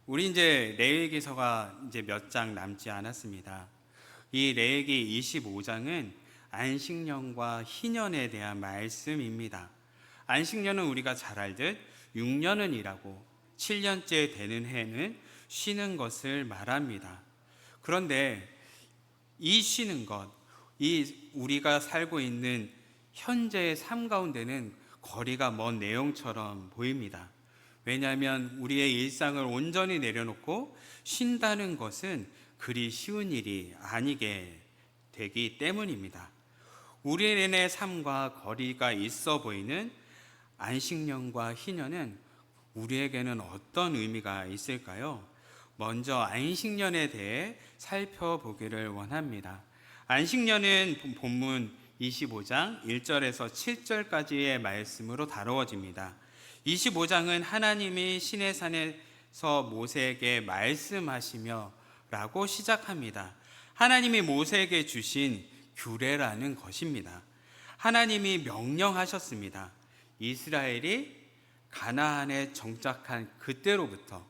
우리 이제 레위기서가 이제 몇 장 남지 않았습니다. 이 레위기 25장은 안식년과 희년에 대한 말씀입니다. 안식년은 우리가 잘 알듯 6년은 일하고 7년째 되는 해는 쉬는 것을 말합니다. 그런데 이 쉬는 것, 이 우리가 살고 있는 현재의 삶 가운데는 거리가 먼 내용처럼 보입니다. 왜냐하면 우리의 일상을 온전히 내려놓고 쉰다는 것은 그리 쉬운 일이 아니게 되기 때문입니다. 우리의 삶과 거리가 있어 보이는 안식년과 희년은 우리에게는 어떤 의미가 있을까요? 먼저 안식년에 대해 살펴보기를 원합니다. 안식년은 본문 25장 1절에서 7절까지의 말씀으로 다루어집니다. 25장은 하나님이 시내산에서 모세에게 말씀하시며 라고 시작합니다. 하나님이 모세에게 주신 규례라는 것입니다. 하나님이 명령하셨습니다. 이스라엘이 가나안에 정착한 그때로부터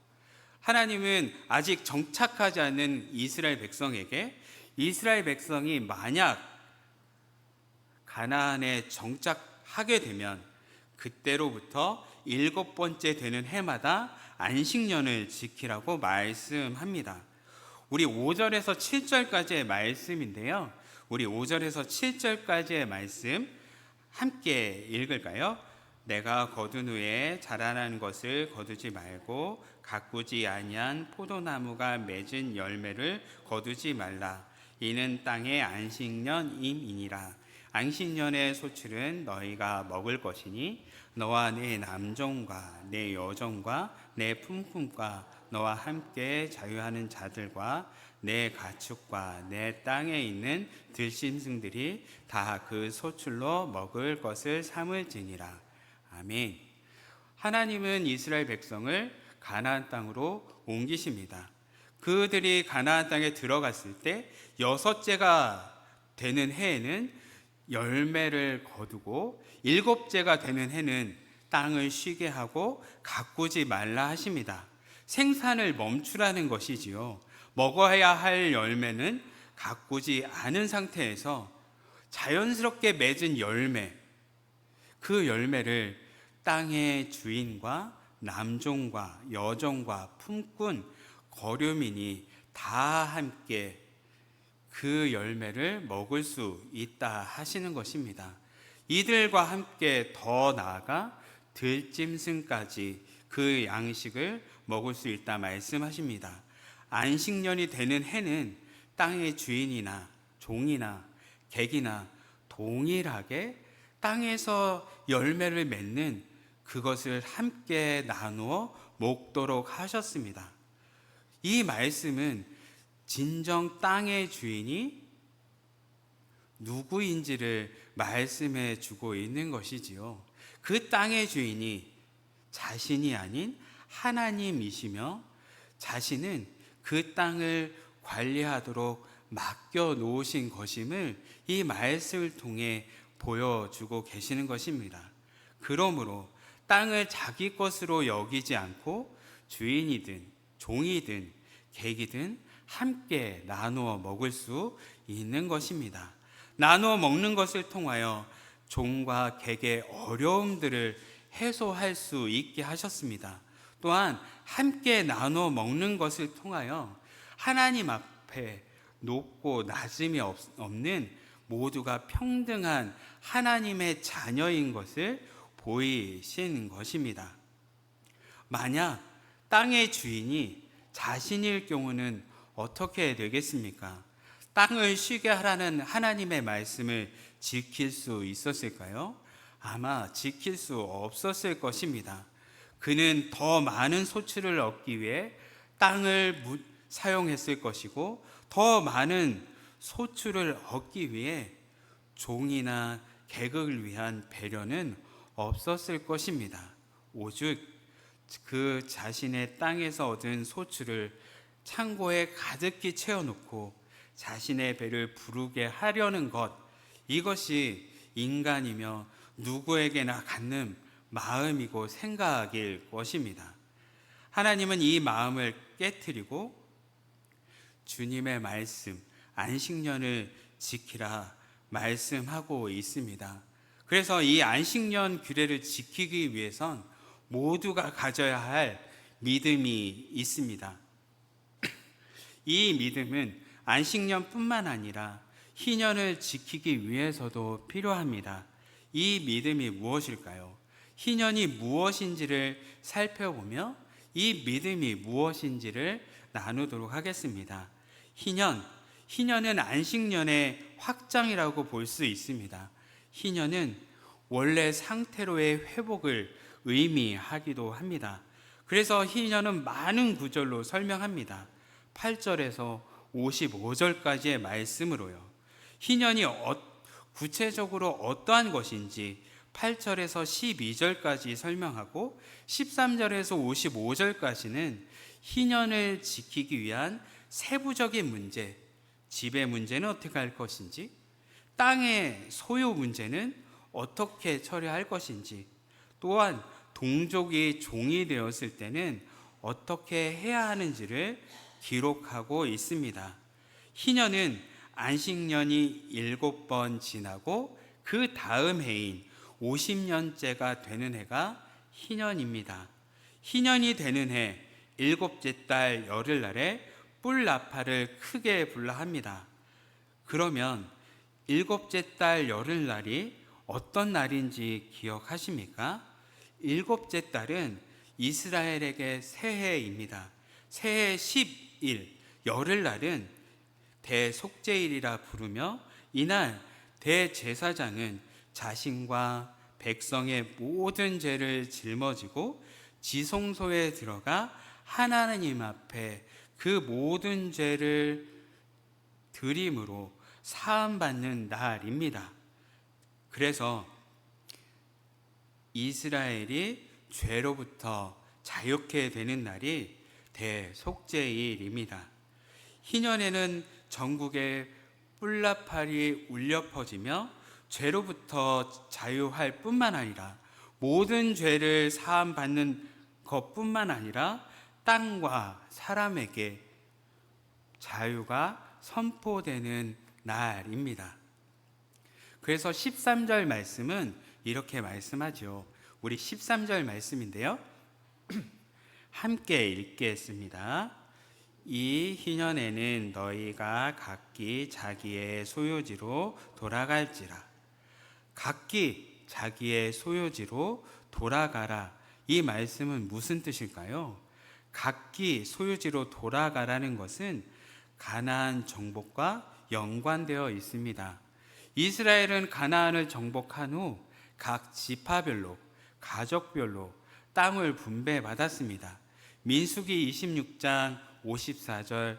하나님은 아직 정착하지 않은 이스라엘 백성에게 이스라엘 백성이 만약 가나안에 정착하게 되면 그때로부터 7번째 되는 해마다 안식년을 지키라고 말씀합니다. 우리 5절에서 7절까지의 말씀인데요. 우리 5절에서 7절까지의 말씀 함께 읽을까요? 내가 거둔 후에 자라난 것을 거두지 말고 가꾸지 아니한 포도나무가 맺은 열매를 거두지 말라. 이는 땅의 안식년임이니라. 안식년의 소출은 너희가 먹을 것이니 너와 내 남종과 내 여종과 내 품꾼과 너와 함께 자유하는 자들과 내 가축과 내 땅에 있는 들짐승들이 다 그 소출로 먹을 것을 삼을지니라. 아멘. 하나님은 이스라엘 백성을 가나안 땅으로 옮기십니다. 그들이 가나안 땅에 들어갔을 때 6째가 되는 해에는 열매를 거두고 7째가 되는 해는 땅을 쉬게 하고 가꾸지 말라 하십니다. 생산을 멈추라는 것이지요. 먹어야 할 열매는 가꾸지 않은 상태에서 자연스럽게 맺은 열매, 그 열매를 땅의 주인과 남종과 여종과 품꾼, 거류민이 다 함께 그 열매를 먹을 수 있다 하시는 것입니다. 이들과 함께 더 나아가 들짐승까지 그 양식을 먹을 수 있다 말씀하십니다. 안식년이 되는 해는 땅의 주인이나 종이나 객이나 동일하게 땅에서 열매를 맺는 그것을 함께 나누어 먹도록 하셨습니다. 이 말씀은 진정 땅의 주인이 누구인지를 말씀해 주고 있는 것이지요. 그 땅의 주인이 자신이 아닌 하나님이시며 자신은 그 땅을 관리하도록 맡겨 놓으신 것임을 이 말씀을 통해 보여주고 계시는 것입니다. 그러므로 땅을 자기 것으로 여기지 않고 주인이든 종이든 객이든 함께 나누어 먹을 수 있는 것입니다. 나누어 먹는 것을 통하여 종과 객의 어려움들을 해소할 수 있게 하셨습니다. 또한 함께 나누어 먹는 것을 통하여 하나님 앞에 높고 낮음이 없는 모두가 평등한 하나님의 자녀인 것을 보이신 것입니다. 만약 땅의 주인이 자신일 경우는 어떻게 되겠습니까? 땅을 쉬게 하라는 하나님의 말씀을 지킬 수 있었을까요? 아마 지킬 수 없었을 것입니다. 그는 더 많은 소출을 얻기 위해 땅을 사용했을 것이고 더 많은 소출을 얻기 위해 종이나 객을 위한 배려는 없었을 것입니다. 오직 그 자신의 땅에서 얻은 소출을 창고에 가득히 채워놓고 자신의 배를 부르게 하려는 것, 이것이 인간이며 누구에게나 갖는 마음이고 생각일 것입니다. 하나님은 이 마음을 깨뜨리고 주님의 말씀, 안식년을 지키라 말씀하고 있습니다. 그래서 이 안식년 규례를 지키기 위해선 모두가 가져야 할 믿음이 있습니다. 이 믿음은 안식년뿐만 아니라 희년을 지키기 위해서도 필요합니다. 이 믿음이 무엇일까요? 희년이 무엇인지를 살펴보며 이 믿음이 무엇인지를 나누도록 하겠습니다. 희년은 안식년의 확장이라고 볼 수 있습니다. 희년은 원래 상태로의 회복을 의미하기도 합니다. 그래서 희년은 많은 구절로 설명합니다. 8절에서 55절까지의 말씀으로요. 희년이 구체적으로 어떠한 것인지 8절에서 12절까지 설명하고 13절에서 55절까지는 희년을 지키기 위한 세부적인 문제, 집의 문제는 어떻게 할 것인지, 땅의 소유 문제는 어떻게 처리할 것인지, 또한 동족이 종이 되었을 때는 어떻게 해야 하는지를 기록하고 있습니다. 희년은 안식년이 7번 지나고 그 다음 해인 50년째가 되는 해가 희년입니다. 희년이 되는 해 7째 달 열흘날에 뿔 나팔을 크게 불라 합니다. 그러면 7째 달 열흘날이 어떤 날인지 기억하십니까? 7째 달은 이스라엘에게 새해입니다. 새해 10일 열흘날은 대속죄일이라 부르며 이날 대제사장은 자신과 백성의 모든 죄를 짊어지고 지성소에 들어가 하나님 앞에 그 모든 죄를 드림으로 사함받는 날입니다. 그래서 이스라엘이 죄로부터 자유케 되는 날이 대속죄일입니다. 희년에는 전국에 뿔나팔이 울려 퍼지며 죄로부터 자유할 뿐만 아니라 모든 죄를 사함받는 것뿐만 아니라 땅과 사람에게 자유가 선포되는 날입니다. 그래서 13절 말씀은 이렇게 말씀하죠. 우리 13절 말씀인데요. 함께 읽겠습니다. 이 희년에는 너희가 각기 자기의 소유지로 돌아갈지라. 각기 자기의 소유지로 돌아가라. 이 말씀은 무슨 뜻일까요? 각기 소유지로 돌아가라는 것은 가나안 정복과 연관되어 있습니다. 이스라엘은 가나안을 정복한 후 각 지파별로, 가족별로 땅을 분배받았습니다. 민수기 26장 54절,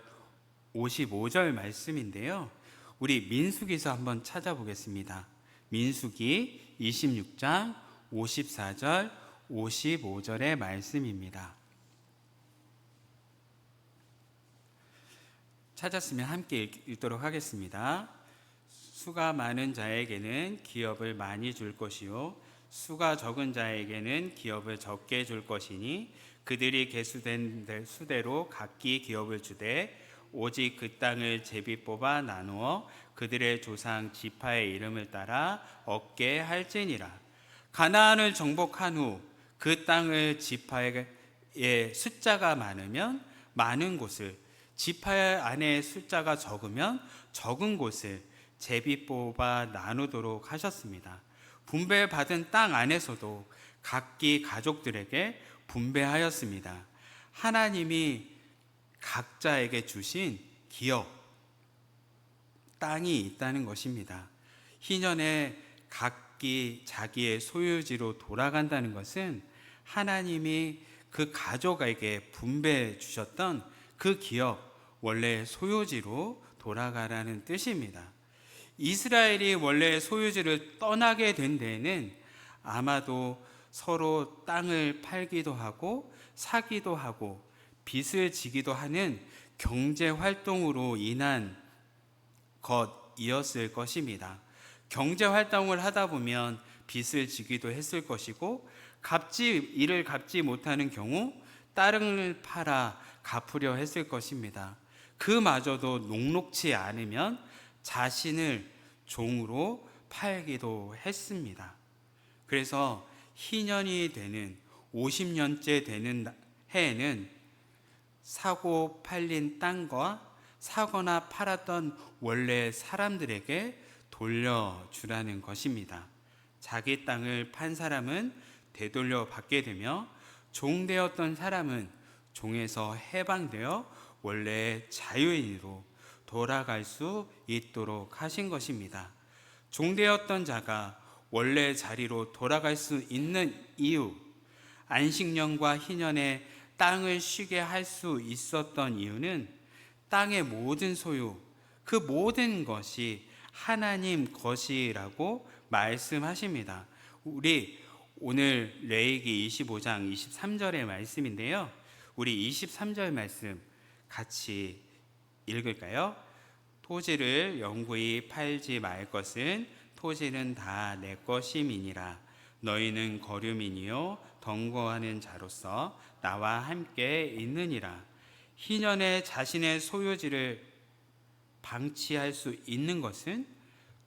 55절 말씀인데요. 우리 민수기서 한번 찾아보겠습니다. 민수기 26장 54절, 55절의 말씀입니다. 찾았으면 함께 읽도록 하겠습니다. 수가 많은 자에게는 기업을 많이 줄 것이요 수가 적은 자에게는 기업을 적게 줄 것이니 그들이 계수된 수대로 각기 기업을 주되 오직 그 땅을 제비 뽑아 나누어 그들의 조상 지파의 이름을 따라 얻게 할지니라. 가나안을 정복한 후 그 땅을 지파의 숫자가 많으면 많은 곳을, 지파 안에 숫자가 적으면 적은 곳을 제비 뽑아 나누도록 하셨습니다. 분배받은 땅 안에서도 각기 가족들에게 분배하였습니다. 하나님이 각자에게 주신 기업, 땅이 있다는 것입니다. 희년에 각기 자기의 소유지로 돌아간다는 것은 하나님이 그 가족에게 분배해 주셨던 그 기업, 원래 소유지로 돌아가라는 뜻입니다. 이스라엘이 원래 소유지를 떠나게 된 데에는 아마도 서로 땅을 팔기도 하고 사기도 하고 빚을 지기도 하는 경제 활동으로 인한 것이었을 것입니다. 경제 활동을 하다 보면 빚을 지기도 했을 것이고 이를 갚지 못하는 경우 땅을 팔아 갚으려 했을 것입니다. 그마저도 녹록치 않으면 자신을 종으로 팔기도 했습니다. 그래서 희년이 되는 50년째 되는 해에는 사고 팔린 땅과 사거나 팔았던 원래 사람들에게 돌려주라는 것입니다. 자기 땅을 판 사람은 되돌려 받게 되며 종되었던 사람은 종에서 해방되어 원래 자유인으로 돌아갈 수 있도록 하신 것입니다. 종되었던 자가 원래 자리로 돌아갈 수 있는 이유, 안식년과 희년에 땅을 쉬게 할 수 있었던 이유는 땅의 모든 소유, 그 모든 것이 하나님 것이라고 말씀하십니다. 우리 오늘 레위기 25장 23절의 말씀인데요. 우리 23절 말씀 같이 읽을까요? 토지를 영구히 팔지 말 것은 토지는 다 내 것임이니라. 너희는 거류민이요 덩거하는 자로서 나와 함께 있느니라. 희년에 자신의 소유지를 방치할 수 있는 것은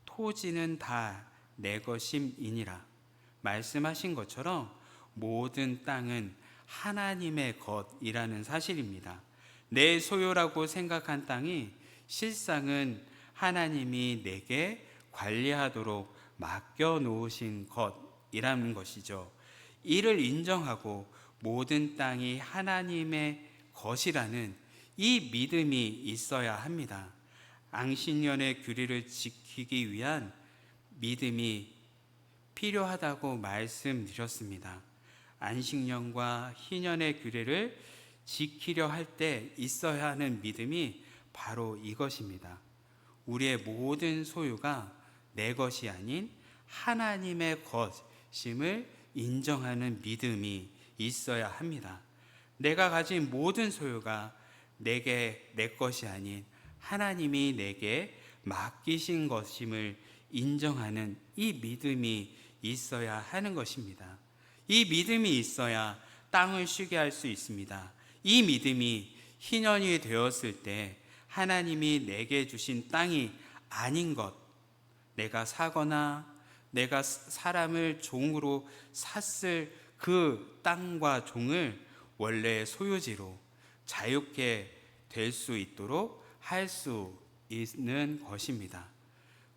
토지는 다 내 것임이니라. 말씀하신 것처럼 모든 땅은 하나님의 것이라는 사실입니다. 내 소유라고 생각한 땅이 실상은 하나님이 내게 관리하도록 맡겨놓으신 것이라는 것이죠. 이를 인정하고 모든 땅이 하나님의 것이라는 이 믿음이 있어야 합니다. 안식년의 규례를 지키기 위한 믿음이 필요하다고 말씀드렸습니다. 안식년과 희년의 규례를 지키려 할 때 있어야 하는 믿음이 바로 이것입니다. 우리의 모든 소유가 내 것이 아닌 하나님의 것임을 인정하는 믿음이 있어야 합니다. 내가 가진 모든 소유가 내게 내 것이 아닌 하나님이 내게 맡기신 것임을 인정하는 이 믿음이 있어야 하는 것입니다. 이 믿음이 있어야 땅을 쉬게 할 수 있습니다. 이 믿음이 희년이 되었을 때 하나님이 내게 주신 땅이 아닌 것, 내가 사거나 내가 사람을 종으로 샀을 그 땅과 종을 원래 소유지로 자유케 될 수 있도록 할 수 있는 것입니다.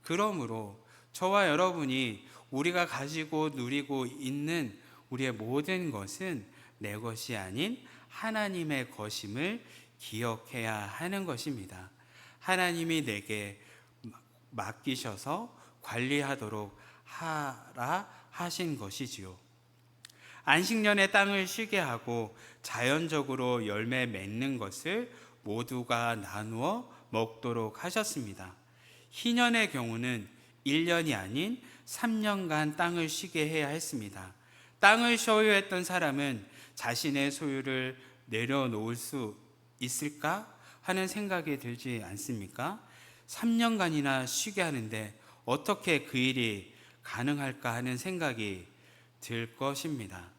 그러므로 저와 여러분이 우리가 가지고 누리고 있는 우리의 모든 것은 내 것이 아닌 하나님의 것임을 기억해야 하는 것입니다. 하나님이 내게 맡기셔서 관리하도록 하라 하신 것이지요. 안식년에 땅을 쉬게 하고 자연적으로 열매 맺는 것을 모두가 나누어 먹도록 하셨습니다. 희년의 경우는 1년이 아닌 3년간 땅을 쉬게 해야 했습니다. 땅을 소유했던 사람은 자신의 소유를 내려놓을 수 있을까 하는 생각이 들지 않습니까? 3년간이나 쉬게 하는데 어떻게 그 일이 가능할까 하는 생각이 들 것입니다.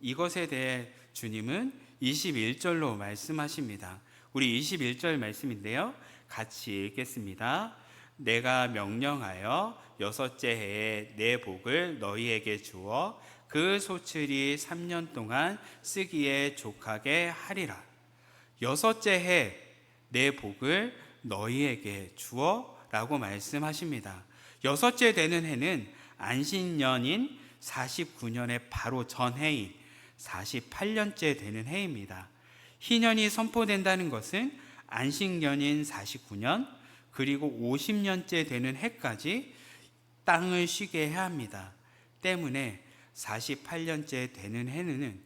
이것에 대해 주님은 21절로 말씀하십니다. 우리 21절 말씀인데요. 같이 읽겠습니다. 내가 명령하여 6째 해에 내 복을 너희에게 주어 그 소출이 3년 동안 쓰기에 족하게 하리라. 6째 해 내 복을 너희에게 주어 라고 말씀하십니다. 6째 되는 해는 안식년인 49년의 바로 전해인 48년째 되는 해입니다. 희년이 선포된다는 것은 안식년인 49년 그리고 50년째 되는 해까지 땅을 쉬게 해야 합니다. 때문에 48년째 되는 해는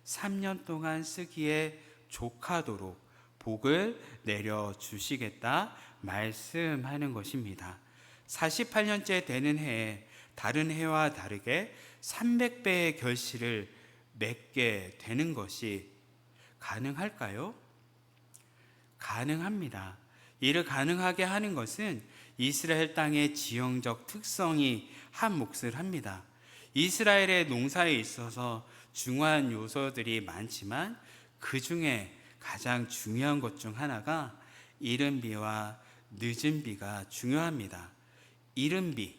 3년 동안 쓰기에 족하도록 복을 내려주시겠다 말씀하는 것입니다. 48년째 되는 해에 다른 해와 다르게 300배의 결실을 맺게 되는 것이 가능할까요? 가능합니다. 이를 가능하게 하는 것은 이스라엘 땅의 지형적 특성이 한 몫을 합니다. 이스라엘의 농사에 있어서 중요한 요소들이 많지만 그 중에 가장 중요한 것 중 하나가 이른 비와 늦은 비가 중요합니다. 이른 비,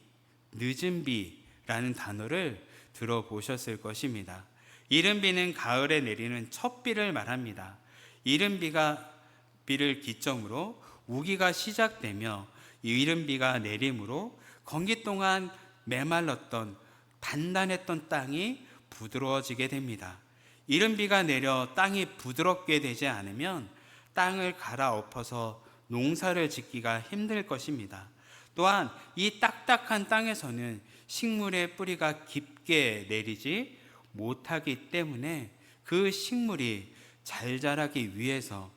늦은 비라는 단어를 들어보셨을 것입니다. 이른 비는 가을에 내리는 첫 비를 말합니다. 이른 비를 기점으로 우기가 시작되며 이른 비가 내림으로 건기 동안 메말랐던 단단했던 땅이 부드러워지게 됩니다. 이른 비가 내려 땅이 부드럽게 되지 않으면 땅을 갈아엎어서 농사를 짓기가 힘들 것입니다. 또한 이 딱딱한 땅에서는 식물의 뿌리가 깊게 내리지 못하기 때문에 그 식물이 잘 자라기 위해서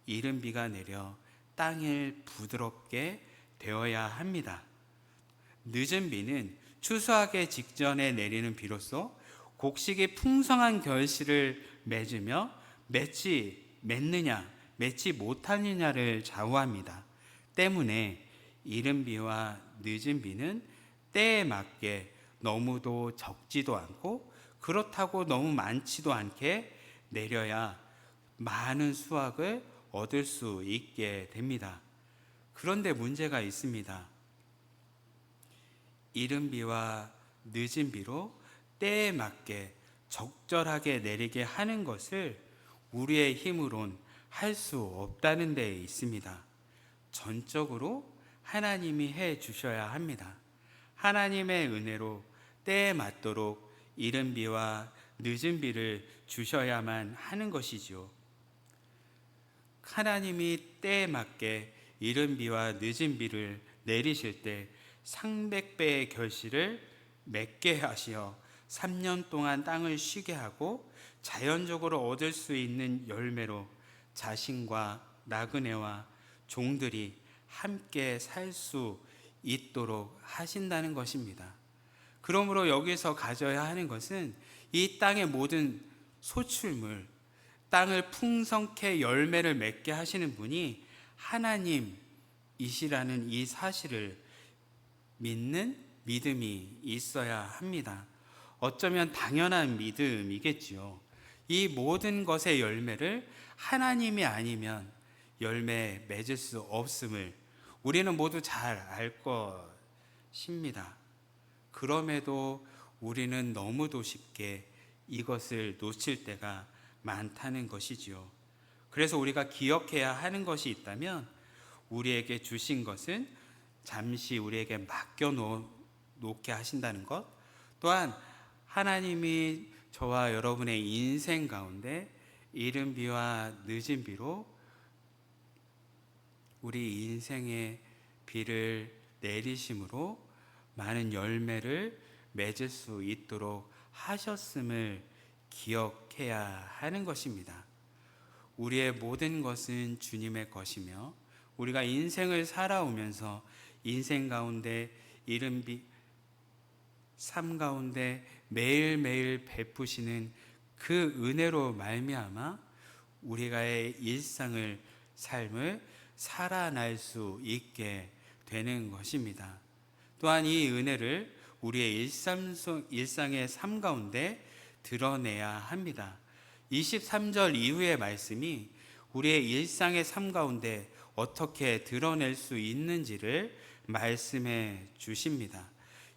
이른 비가 내려 땅을 부드럽게 되어야 합니다. 늦은 비는 추수하기 직전에 내리는 비로소 곡식이 풍성한 결실을 맺으며 맺느냐 맺지 못하느냐를 좌우합니다. 때문에 이른 비와 늦은 비는 때에 맞게 너무도 적지도 않고 그렇다고 너무 많지도 않게 내려야 많은 수확을 얻을 수 있게 됩니다. 그런데 문제가 있습니다. 이른 비와 늦은 비로 때에 맞게 적절하게 내리게 하는 것을 우리의 힘으론 할 수 없다는 데 있습니다. 전적으로 하나님이 해 주셔야 합니다. 하나님의 은혜로 때에 맞도록 이른 비와 늦은 비를 주셔야만 하는 것이지요. 하나님이 때에 맞게 이른 비와 늦은 비를 내리실 때 상백배의 결실을 맺게 하시어 3년 동안 땅을 쉬게 하고 자연적으로 얻을 수 있는 열매로 자신과 나그네와 종들이 함께 살 수 있도록 하신다는 것입니다. 그러므로 여기서 가져야 하는 것은 이 땅의 모든 소출물, 땅을 풍성케 열매를 맺게 하시는 분이 하나님이시라는 이 사실을 믿는 믿음이 있어야 합니다. 어쩌면 당연한 믿음이겠지요. 이 모든 것의 열매를 하나님이 아니면 열매 맺을 수 없음을 우리는 모두 잘 알 것입니다. 그럼에도 우리는 너무도 쉽게 이것을 놓칠 때가 많다는 것이지요. 그래서 우리가 기억해야 하는 것이 있다면 우리에게 주신 것은 잠시 우리에게 맡겨 놓게 하신다는 것, 또한 하나님이 저와 여러분의 인생 가운데 이른 비와 늦은 비로 우리 인생의 비를 내리심으로 많은 열매를 맺을 수 있도록 하셨음을 기억해야 하는 것입니다. 우리의 모든 것은 주님의 것이며 우리가 인생을 살아오면서 인생 가운데 이른 비, 삶 가운데 매일매일 베푸시는 그 은혜로 말미암아 우리가의 삶을 살아날 수 있게 되는 것입니다. 또한 이 은혜를 우리의 일상의 삶 가운데 드러내야 합니다. 23절 이후의 말씀이 우리의 일상의 삶 가운데 어떻게 드러낼 수 있는지를 말씀해 주십니다.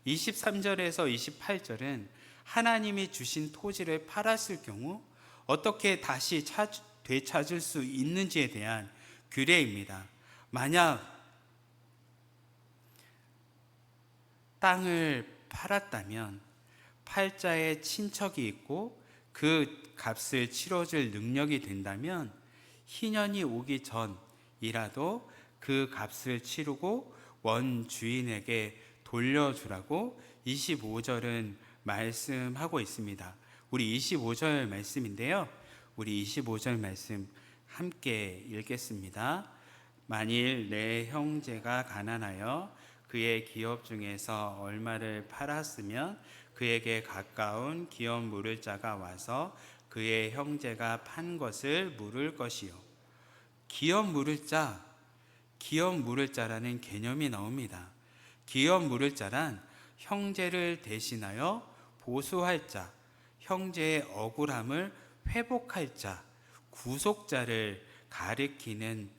23절에서 28절은 하나님이 주신 토지를 팔았을 경우 어떻게 다시 되찾을 수 있는지에 대한 규례입니다. 만약 땅을 팔았다면 팔자에 친척이 있고 그 값을 치러줄 능력이 된다면 희년이 오기 전이라도 그 값을 치르고 원 주인에게 돌려주라고 25절은 말씀하고 있습니다. 우리 25절 말씀인데요. 우리 25절 말씀 함께 읽겠습니다. 만일 내 형제가 가난하여 그의 기업 중에서 얼마를 팔았으면 그에게 가까운 기업 물을 자가 와서 그의 형제가 판 것을 물을 것이요. 기업 물을 자라는 개념이 나옵니다. 기업 물을 자란 형제를 대신하여 보수할 자, 형제의 억울함을 회복할 자, 구속자를 가리키는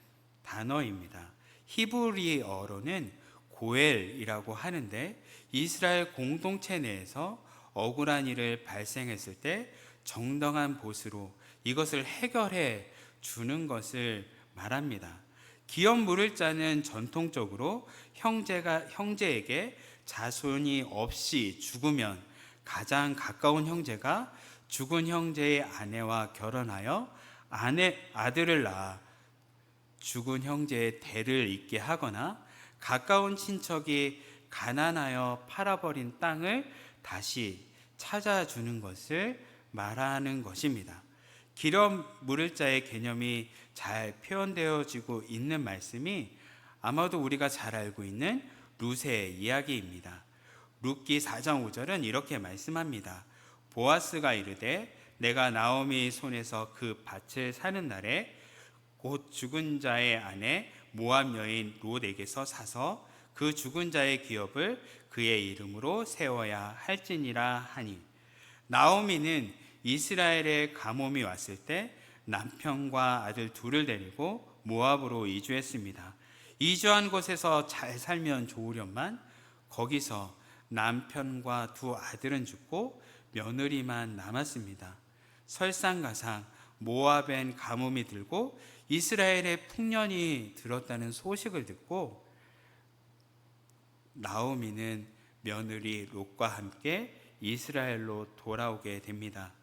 단어입니다. 히브리어로는 고엘이라고 하는데 이스라엘 공동체 내에서 억울한 일을 발생했을 때 정당한 보수로 이것을 해결해 주는 것을 말합니다. 기업 물을 자는 전통적으로 형제에게 자손이 없이 죽으면 가장 가까운 형제가 죽은 형제의 아내와 결혼하여 아들을 낳아 죽은 형제의 대를 잇게 하거나 가까운 친척이 가난하여 팔아버린 땅을 다시 찾아주는 것을 말하는 것입니다. 기업 물을 자의 개념이 잘 표현되어지고 있는 말씀이 아마도 우리가 잘 알고 있는 룻의 이야기입니다. 룻기 4장 5절은 이렇게 말씀합니다. 보아스가 이르되 내가 나오미 손에서 그 밭을 사는 날에 곧 죽은 자의 아내 모압 여인 롯에게서 사서 그 죽은 자의 기업을 그의 이름으로 세워야 할지니라 하니, 나오미는 이스라엘에 가뭄이 왔을 때 남편과 아들 둘을 데리고 모압으로 이주했습니다. 이주한 곳에서 잘 살면 좋으련만 거기서 남편과 두 아들은 죽고 며느리만 남았습니다. 설상가상 모압엔 가뭄이 들고 이스라엘에 풍년이 들었다는 소식을 듣고 나오미는 며느리 롯과 함께 이스라엘로 돌아오게 됩니다.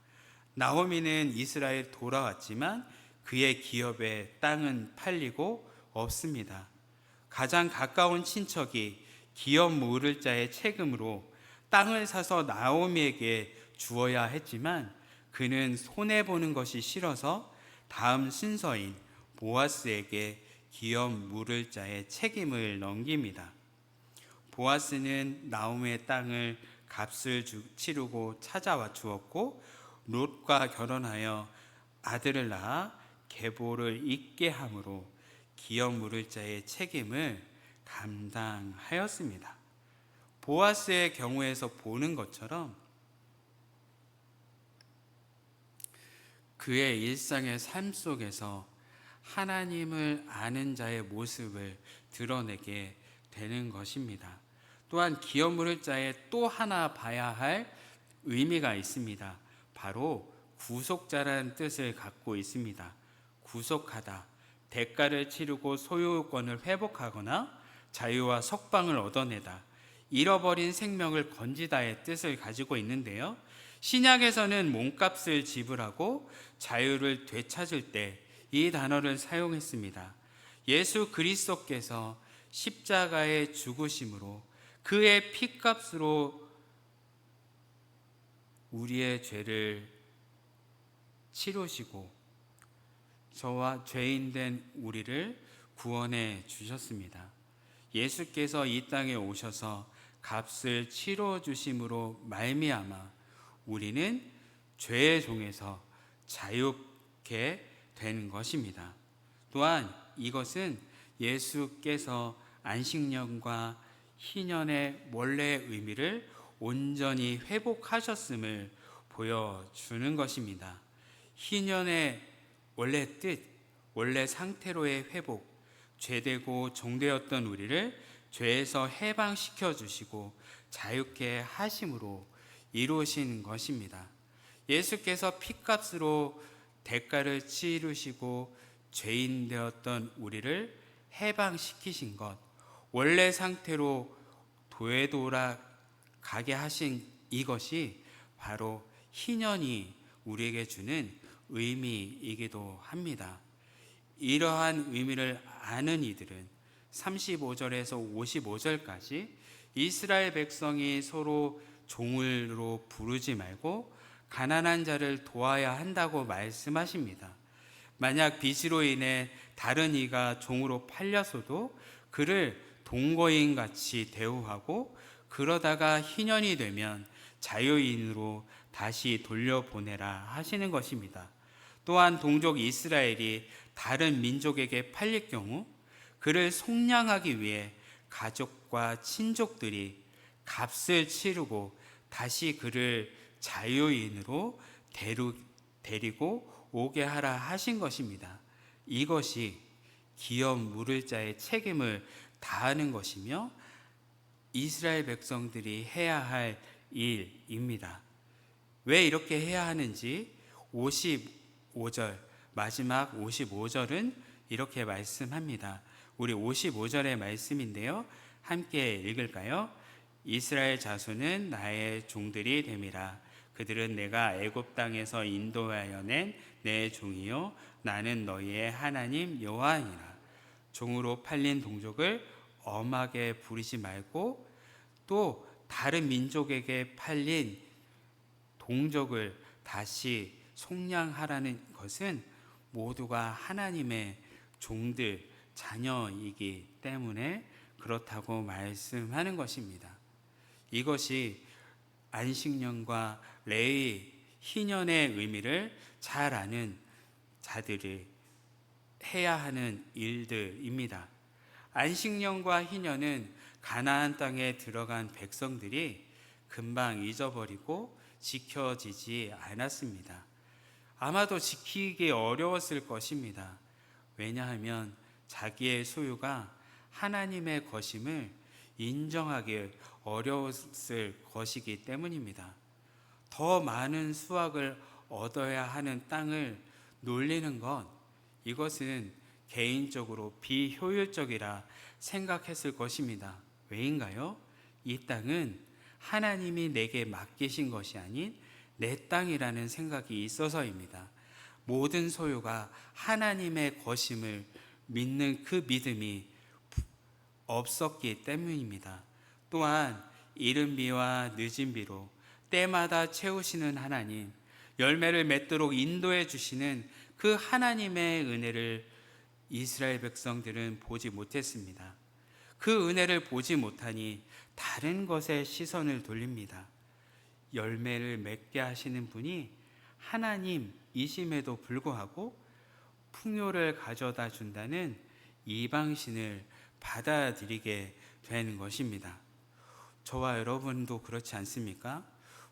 나오미는 이스라엘 돌아왔지만 그의 기업의 땅은 팔리고 없습니다. 가장 가까운 친척이 기업 물을 자의 책임으로 땅을 사서 나오미에게 주어야 했지만 그는 손해보는 것이 싫어서 다음 순서인 보아스에게 기업 물을 자의 책임을 넘깁니다. 보아스는 나오미의 땅을 값을 치르고 찾아와 주었고 롯과 결혼하여 아들을 낳아 계보를 잇게 함으로 기업 물을 자의 책임을 감당하였습니다. 보아스의 경우에서 보는 것처럼 그의 일상의 삶 속에서 하나님을 아는 자의 모습을 드러내게 되는 것입니다. 또한 기업 물을 자의 또 하나 봐야 할 의미가 있습니다. 바로 구속자라는 뜻을 갖고 있습니다. 구속하다, 대가를 치르고 소유권을 회복하거나 자유와 석방을 얻어내다, 잃어버린 생명을 건지다의 뜻을 가지고 있는데요. 신약에서는 몸값을 지불하고 자유를 되찾을 때 이 단어를 사용했습니다. 예수 그리스도께서 십자가의 죽으심으로 그의 피값으로 우리의 죄를 치르시고 저와 죄인 된 우리를 구원해 주셨습니다. 예수께서 이 땅에 오셔서 값을 치러 주심으로 말미암아 우리는 죄의 종에서 자유케 되는 것입니다. 또한 이것은 예수께서 안식년과 희년의 원래의 의미를 온전히 회복하셨음을 보여주는 것입니다. 희년의 원래 뜻, 원래 상태로의 회복, 죄되고 종되었던 우리를 죄에서 해방시켜 주시고 자유케 하심으로 이루신 것입니다. 예수께서 피값으로 대가를 치르시고 죄인 되었던 우리를 해방시키신 것, 원래 상태로 되돌아가게 하신 이것이 바로 희년이 우리에게 주는 의미이기도 합니다. 이러한 의미를 아는 이들은 35절에서 55절까지 이스라엘 백성이 서로 종으로 부르지 말고 가난한 자를 도와야 한다고 말씀하십니다. 만약 빚으로 인해 다른 이가 종으로 팔려서도 그를 동거인 같이 대우하고 그러다가 희년이 되면 자유인으로 다시 돌려보내라 하시는 것입니다. 또한 동족 이스라엘이 다른 민족에게 팔릴 경우 그를 속량하기 위해 가족과 친족들이 값을 치르고 다시 그를 자유인으로 데리고 오게 하라 하신 것입니다. 이것이 기업 물을 자의 책임을 다하는 것이며 이스라엘 백성들이 해야 할 일입니다. 왜 이렇게 해야 하는지 55절, 마지막 55절은 이렇게 말씀합니다. 우리 55절의 말씀인데요, 함께 읽을까요? 이스라엘 자손은 나의 종들이 됨이라. 그들은 내가 애굽 땅에서 인도하여 낸 내 종이요 나는 너희의 하나님 여호와니라. 종으로 팔린 동족을 엄하게 부리지 말고 또 다른 민족에게 팔린 동족을 다시 속량하라는 것은 모두가 하나님의 종들, 자녀이기 때문에 그렇다고 말씀하는 것입니다. 이것이 안식년과 레위 희년의 의미를 잘 아는 자들이 해야 하는 일들입니다. 안식년과 희년은 가나안 땅에 들어간 백성들이 금방 잊어버리고 지켜지지 않았습니다. 아마도 지키기 어려웠을 것입니다. 왜냐하면 자기의 소유가 하나님의 것임을 인정하기 어려웠을 것이기 때문입니다. 더 많은 수확을 얻어야 하는 땅을 놀리는 것, 이것은 개인적으로 비효율적이라 생각했을 것입니다. 왜인가요? 이 땅은 하나님이 내게 맡기신 것이 아닌 내 땅이라는 생각이 있어서입니다. 모든 소유가 하나님의 것임을 믿는 그 믿음이 없었기 때문입니다. 또한 이른 비와 늦은 비로 때마다 채우시는 하나님, 열매를 맺도록 인도해 주시는 그 하나님의 은혜를 이스라엘 백성들은 보지 못했습니다. 그 은혜를 보지 못하니 다른 것에 시선을 돌립니다. 열매를 맺게 하시는 분이 하나님이심에도 불구하고 풍요를 가져다 준다는 이방신을 받아들이게 되는 것입니다. 저와 여러분도 그렇지 않습니까?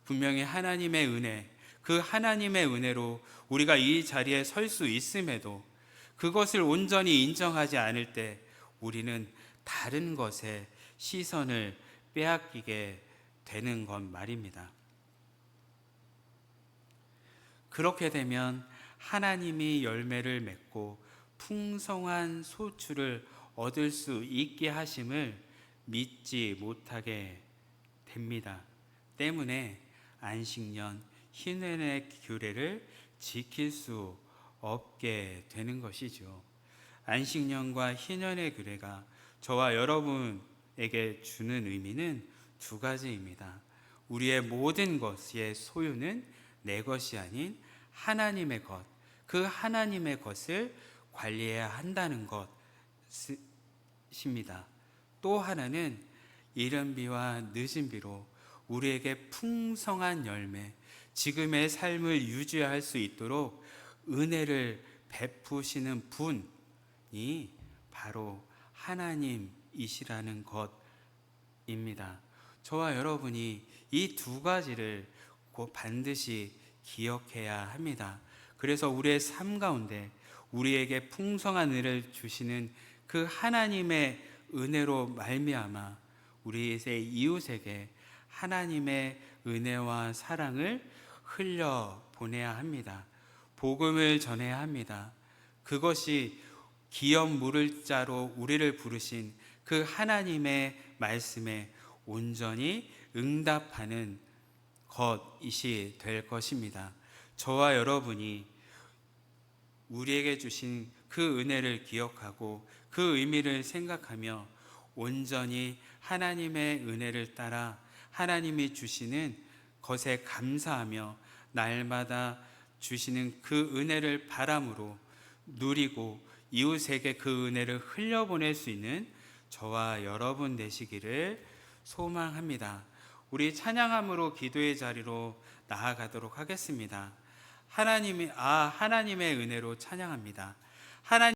분명히 하나님의 은혜, 그 하나님의 은혜로 우리가 이 자리에 설 수 있음에도 그것을 온전히 인정하지 않을 때 우리는 다른 것에 시선을 빼앗기게 되는 것 말입니다. 그렇게 되면 하나님이 열매를 맺고 풍성한 소출을 얻을 수 있게 하심을 믿지 못하게 됩니다. 때문에 안식년, 희년의 규례를 지킬 수 없게 되는 것이죠. 안식년과 희년의 규례가 저와 여러분에게 주는 의미는 두 가지입니다. 우리의 모든 것의 소유는 내 것이 아닌 하나님의 것, 그 하나님의 것을 관리해야 한다는 것입니다. 또 하나는 이른 비와 늦은 비로 우리에게 풍성한 열매, 지금의 삶을 유지할 수 있도록 은혜를 베푸시는 분이 바로 하나님이시라는 것입니다. 저와 여러분이 이 두 가지를 꼭 반드시 기억해야 합니다. 그래서 우리의 삶 가운데 우리에게 풍성한 은혜를 주시는 그 하나님의 은혜로 말미암아 우리의 이웃에게 하나님의 은혜와 사랑을 흘려 보내야 합니다. 복음을 전해야 합니다. 그것이 기업 물을 자로 우리를 부르신 그 하나님의 말씀에 온전히 응답하는 것이 될 것입니다. 저와 여러분이 우리에게 주신 그 은혜를 기억하고 그 의미를 생각하며 온전히 하나님의 은혜를 따라 하나님이 주시는 것에 감사하며 날마다 주시는 그 은혜를 바람으로 누리고 이웃에게 그 은혜를 흘려보낼 수 있는 저와 여러분 되시기를 소망합니다. 우리 찬양함으로 기도의 자리로 나아가도록 하겠습니다. 하나님의 은혜로 찬양합니다. 하나님